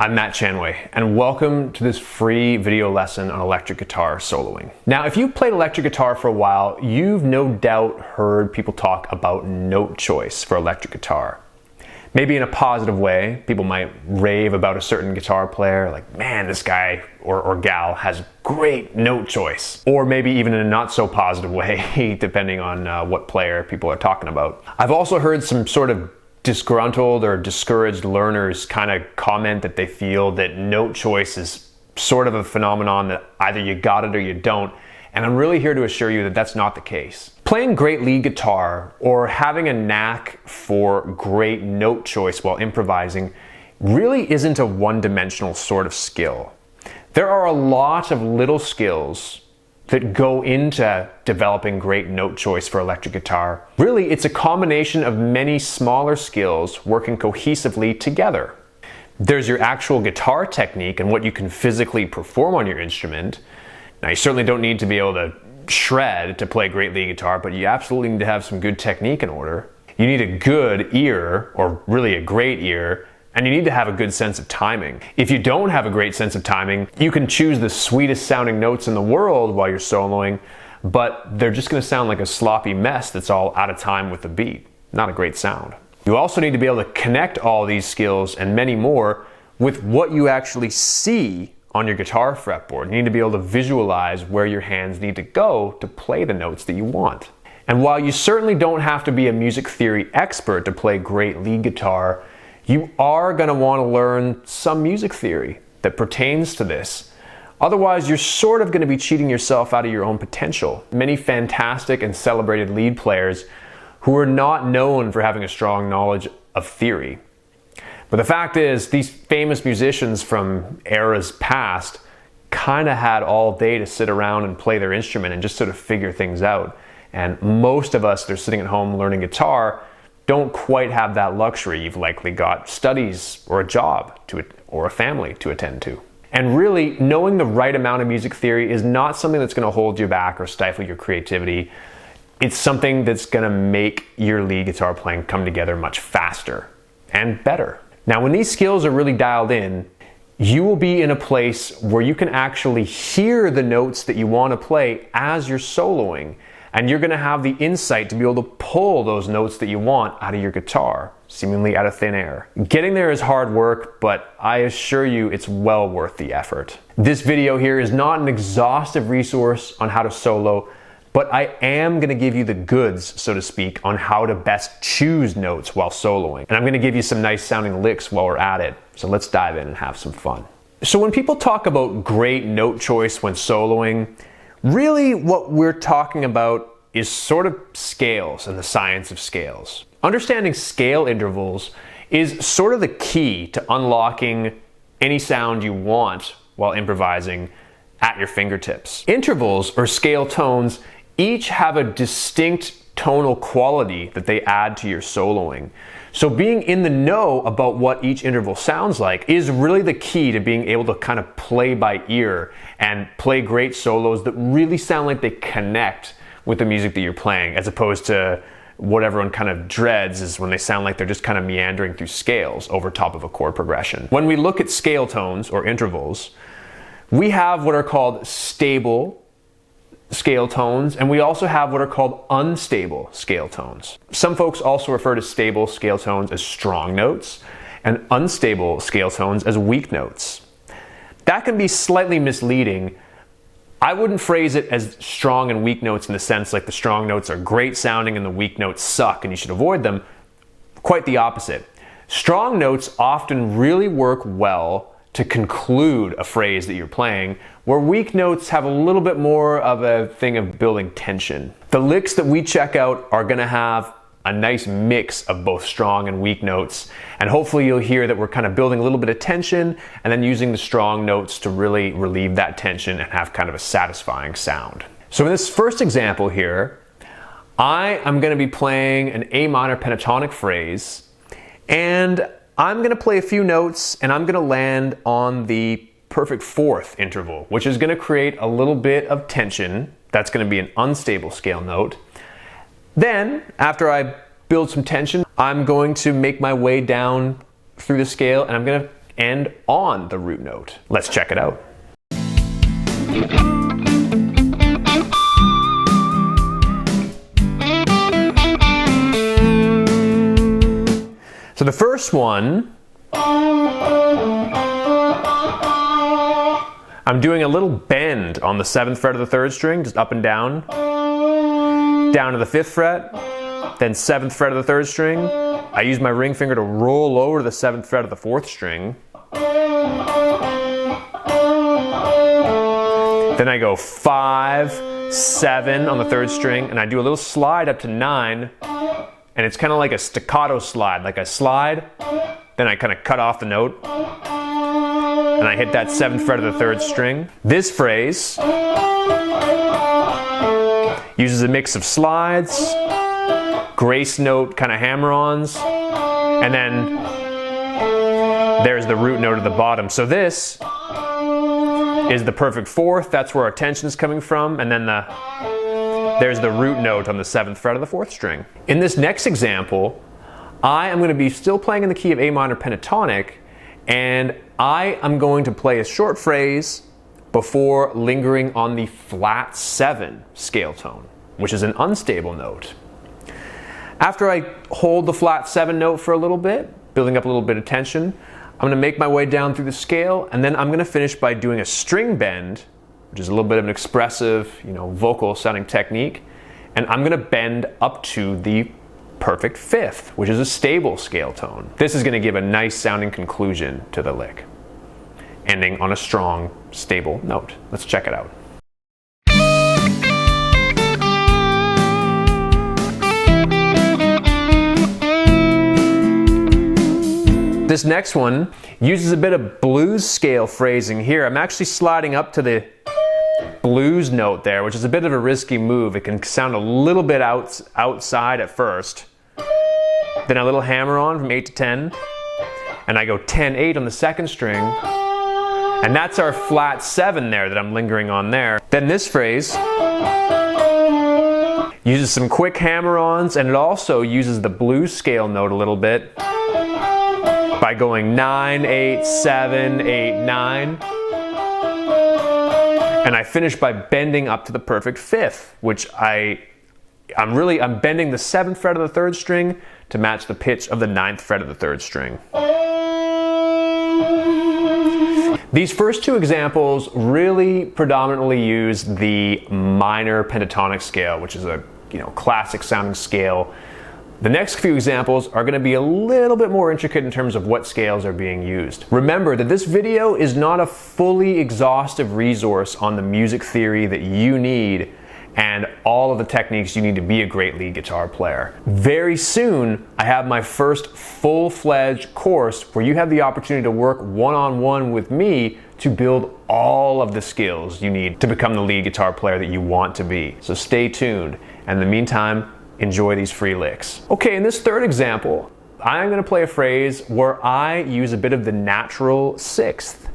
I'm Matt Chanway, and welcome to this free video lesson on electric guitar soloing. Now, if you've played electric guitar for a while, you've no doubt heard people talk about note choice for electric guitar. Maybe in a positive way, people might rave about a certain guitar player, like, man, this guy or gal has great note choice. Or maybe even in a not so positive way, depending on what player people are talking about. I've also heard some sort of disgruntled or discouraged learners kind of comment that they feel that note choice is sort of a phenomenon that either you got it or you don't, and I'm really here to assure you that that's not the case. Playing great lead guitar or having a knack for great note choice while improvising really isn't a one-dimensional sort of skill. There are a lot of little skills that go into developing great note choice for electric guitar. Really, it's a combination of many smaller skills working cohesively together. There's your actual guitar technique and what you can physically perform on your instrument. Now, you certainly don't need to be able to shred to play great lead guitar, but you absolutely need to have some good technique in order. You need a good ear, or really a great ear, and you need to have a good sense of timing. If you don't have a great sense of timing, you can choose the sweetest sounding notes in the world while you're soloing, but they're just going to sound like a sloppy mess that's all out of time with the beat. Not a great sound. You also need to be able to connect all these skills and many more with what you actually see on your guitar fretboard. You need to be able to visualize where your hands need to go to play the notes that you want. And while you certainly don't have to be a music theory expert to play great lead guitar, you are going to want to learn some music theory that pertains to this. Otherwise, you're sort of going to be cheating yourself out of your own potential. Many fantastic and celebrated lead players who are not known for having a strong knowledge of theory. But the fact is, these famous musicians from eras past kind of had all day to sit around and play their instrument and just sort of figure things out. And most of us that are sitting at home learning guitar don't quite have that luxury. You've likely got studies or a job or a family to attend to. And really, knowing the right amount of music theory is not something that's going to hold you back or stifle your creativity. It's something that's going to make your lead guitar playing come together much faster and better. Now, when these skills are really dialed in, you will be in a place where you can actually hear the notes that you want to play as you're soloing. And you're going to have the insight to be able to pull those notes that you want out of your guitar, seemingly out of thin air. Getting there is hard work, but I assure you it's well worth the effort. This video here is not an exhaustive resource on how to solo, but I am going to give you the goods, so to speak, on how to best choose notes while soloing. And I'm going to give you some nice sounding licks while we're at it. So let's dive in and have some fun. So when people talk about great note choice when soloing, really what we're talking about is sort of scales and the science of scales. Understanding scale intervals is sort of the key to unlocking any sound you want while improvising at your fingertips. Intervals, or scale tones, each have a distinct tonal quality that they add to your soloing. So being in the know about what each interval sounds like is really the key to being able to kind of play by ear and play great solos that really sound like they connect with the music that you're playing, as opposed to what everyone kind of dreads is when they sound like they're just kind of meandering through scales over top of a chord progression. When we look at scale tones or intervals, we have what are called stable scale tones, and we also have what are called unstable scale tones. Some folks also refer to stable scale tones as strong notes and unstable scale tones as weak notes. That can be slightly misleading. I wouldn't phrase it as strong and weak notes in the sense like the strong notes are great sounding and the weak notes suck and you should avoid them. Quite the opposite. Strong notes often really work well to conclude a phrase that you're playing, where weak notes have a little bit more of a thing of building tension. The licks that we check out are going to have a nice mix of both strong and weak notes, and hopefully you'll hear that we're kind of building a little bit of tension and then using the strong notes to really relieve that tension and have kind of a satisfying sound. So in this first example here, I am going to be playing an A minor pentatonic phrase, and I'm going to play a few notes and I'm going to land on the perfect fourth interval, which is going to create a little bit of tension. That's going to be an unstable scale note. Then, after I build some tension, I'm going to make my way down through the scale and I'm going to end on the root note. Let's check it out. So the first one, I'm doing a little bend on the 7th fret of the 3rd string, just up and down to the 5th fret, then 7th fret of the 3rd string. I use my ring finger to roll over to the 7th fret of the 4th string. Then I go 5, 7 on the 3rd string, and I do a little slide up to 9, and it's kind of like a staccato slide. Like I slide, then I kind of cut off the note, and I hit that 7th fret of the 3rd string. This phrase uses a mix of slides, grace note kind of hammer-ons, and then there's the root note at the bottom. So this is the perfect 4th, that's where our tension is coming from, and then there's the root note on the 7th fret of the 4th string. In this next example, I am going to be still playing in the key of A minor pentatonic, and I am going to play a short phrase before lingering on the flat 7 scale tone, which is an unstable note. After I hold the flat 7 note for a little bit, building up a little bit of tension, I'm going to make my way down through the scale, and then I'm going to finish by doing a string bend, which is a little bit of an expressive, vocal sounding technique, and I'm going to bend up to the perfect 5th, which is a stable scale tone. This is going to give a nice sounding conclusion to the lick, ending on a strong, stable note. Let's check it out. This next one uses a bit of blues scale phrasing here. I'm actually sliding up to the blues note there, which is a bit of a risky move. It can sound a little bit outside at first. Then a little hammer on from 8 to 10. And I go 10, 8 on the 2nd string. And that's our flat 7 there that I'm lingering on there. Then this phrase uses some quick hammer-ons, and it also uses the blues scale note a little bit by going 9, 8, 7, 8, 9. And I finish by bending up to the perfect 5th, which I'm bending the 7th fret of the 3rd string to match the pitch of the 9th fret of the 3rd string. These first two examples really predominantly use the minor pentatonic scale, which is a classic sounding scale. The next few examples are going to be a little bit more intricate in terms of what scales are being used. Remember that this video is not a fully exhaustive resource on the music theory that you need and all of the techniques you need to be a great lead guitar player. Very soon, I have my first full-fledged course where you have the opportunity to work one-on-one with me to build all of the skills you need to become the lead guitar player that you want to be. So stay tuned. And in the meantime, enjoy these free licks. Okay, in this third example, I'm going to play a phrase where I use a bit of the natural 6th.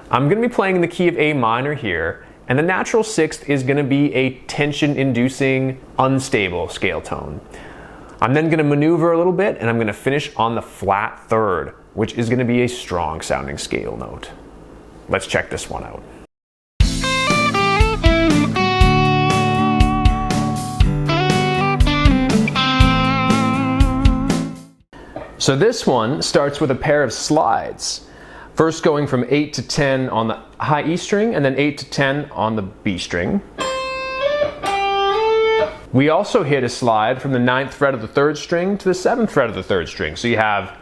I'm going to be playing in the key of A minor here, and the natural 6th is going to be a tension-inducing, unstable scale tone. I'm then going to maneuver a little bit, and I'm going to finish on the flat 3rd, which is going to be a strong sounding scale note. Let's check this one out. So this one starts with a pair of slides. First going from 8 to 10 on the high E string, and then 8 to 10 on the B string. We also hit a slide from the 9th fret of the 3rd string to the 7th fret of the 3rd string. So you have...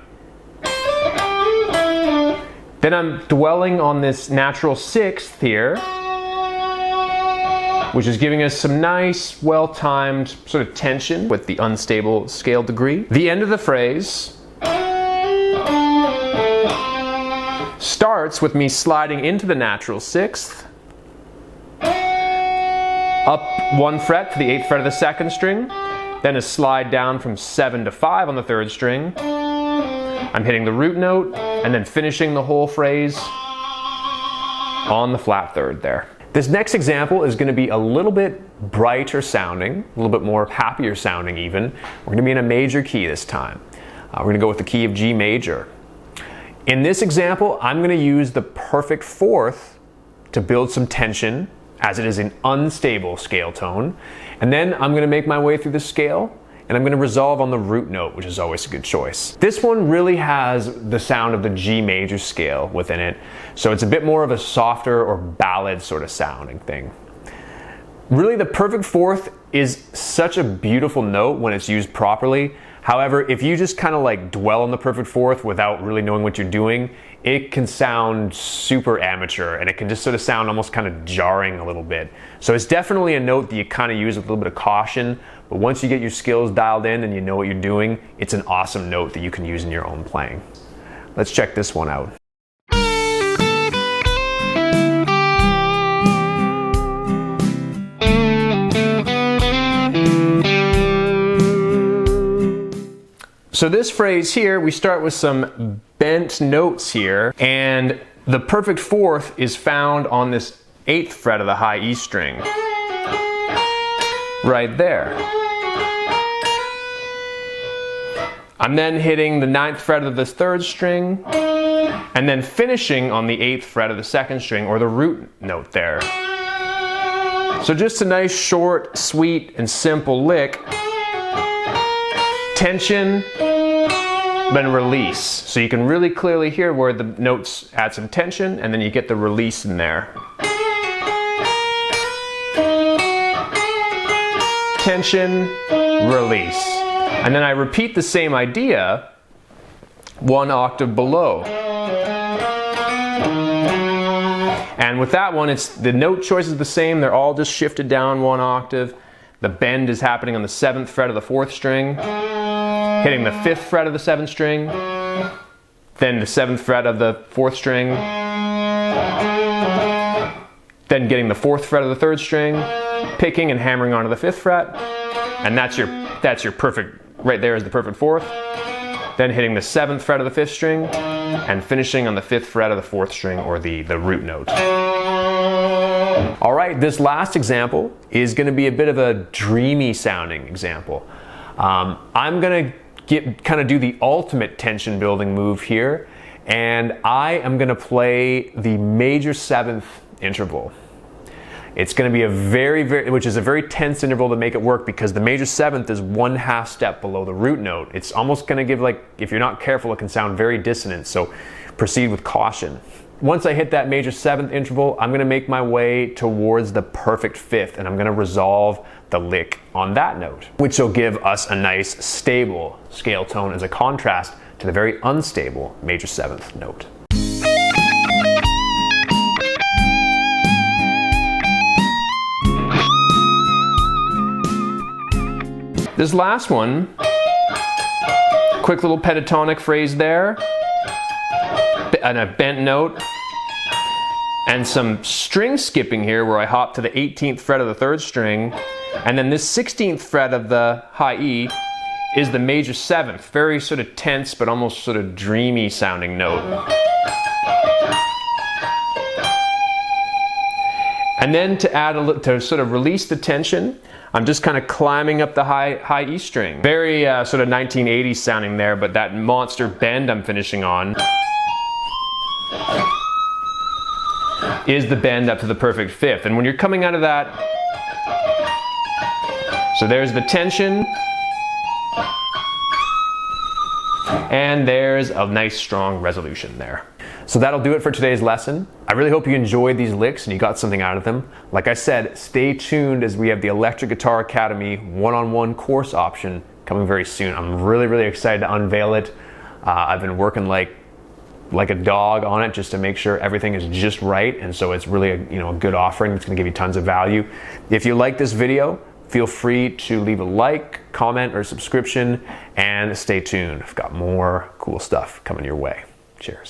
Then I'm dwelling on this natural 6th here, which is giving us some nice, well-timed sort of tension with the unstable scale degree. The end of the phrase starts with me sliding into the natural 6th, up 1 fret to the 8th fret of the 2nd string, then a slide down from 7 to 5 on the 3rd string. I'm hitting the root note, and then finishing the whole phrase on the flat 3rd there. This next example is going to be a little bit brighter sounding, a little bit more happier sounding even. We're going to be in a major key this time. We're going to go with the key of G major. In this example, I'm going to use the perfect fourth to build some tension, as it is an unstable scale tone. And then I'm going to make my way through the scale, and I'm going to resolve on the root note, which is always a good choice. This one really has the sound of the G major scale within it, so it's a bit more of a softer or ballad sort of sounding thing. Really, the perfect fourth is such a beautiful note when it's used properly. However, if you just kind of like dwell on the perfect fourth without really knowing what you're doing, it can sound super amateur, and it can just sort of sound almost kind of jarring a little bit. So it's definitely a note that you kind of use with a little bit of caution, but once you get your skills dialed in and you know what you're doing, it's an awesome note that you can use in your own playing. Let's check this one out. So this phrase here, we start with some bent notes here, and the perfect fourth is found on this 8th fret of the high E string. Right there. I'm then hitting the 9th fret of the 3rd string, and then finishing on the 8th fret of the 2nd string, or the root note there. So just a nice, short, sweet, and simple lick. Tension, then release. So you can really clearly hear where the notes add some tension, and then you get the release in there. Tension, release. And then I repeat the same idea 1 octave below. And with that one, the note choice is the same. They're all just shifted down 1 octave. The bend is happening on the 7th fret of the 4th string, hitting the 5th fret of the 7th string, then the 7th fret of the 4th string, then getting the 4th fret of the 3rd string, picking and hammering onto the 5th fret, and that's your perfect, right there is the perfect fourth. Then hitting the 7th fret of the 5th string, and finishing on the 5th fret of the 4th string, or the root note. All right, this last example is going to be a bit of a dreamy sounding example. I'm going to kind of do the ultimate tension building move here, and I am going to play the major 7th interval. It's going to be which is a very tense interval to make it work, because the major 7th is 1/2 step below the root note. It's almost going to give, like, if you're not careful, it can sound very dissonant, so proceed with caution. Once I hit that major 7th interval, I'm going to make my way towards the perfect 5th, and I'm going to resolve the lick on that note, which will give us a nice stable scale tone as a contrast to the very unstable major 7th note. This last one, quick little pentatonic phrase there, and a bent note, and some string skipping here where I hop to the 18th fret of the 3rd string, and then this 16th fret of the high E is the major 7th, very sort of tense but almost sort of dreamy sounding note. And then to sort of release the tension, I'm just kind of climbing up the high E string. Very sort of 1980s sounding there, but that monster bend I'm finishing on is the bend up to the perfect 5th. And when you're coming out of that, so there's the tension, and there's a nice strong resolution there. So that'll do it for today's lesson. I really hope you enjoyed these licks and you got something out of them. Like I said, stay tuned as we have the Electric Guitar Academy one-on-one course option coming very soon. I'm really, really excited to unveil it. I've been working like a dog on it just to make sure everything is just right, and so it's really a good offering. It's going to give you tons of value. If you like this video, feel free to leave a like, comment, or subscription, and stay tuned. I've got more cool stuff coming your way. Cheers.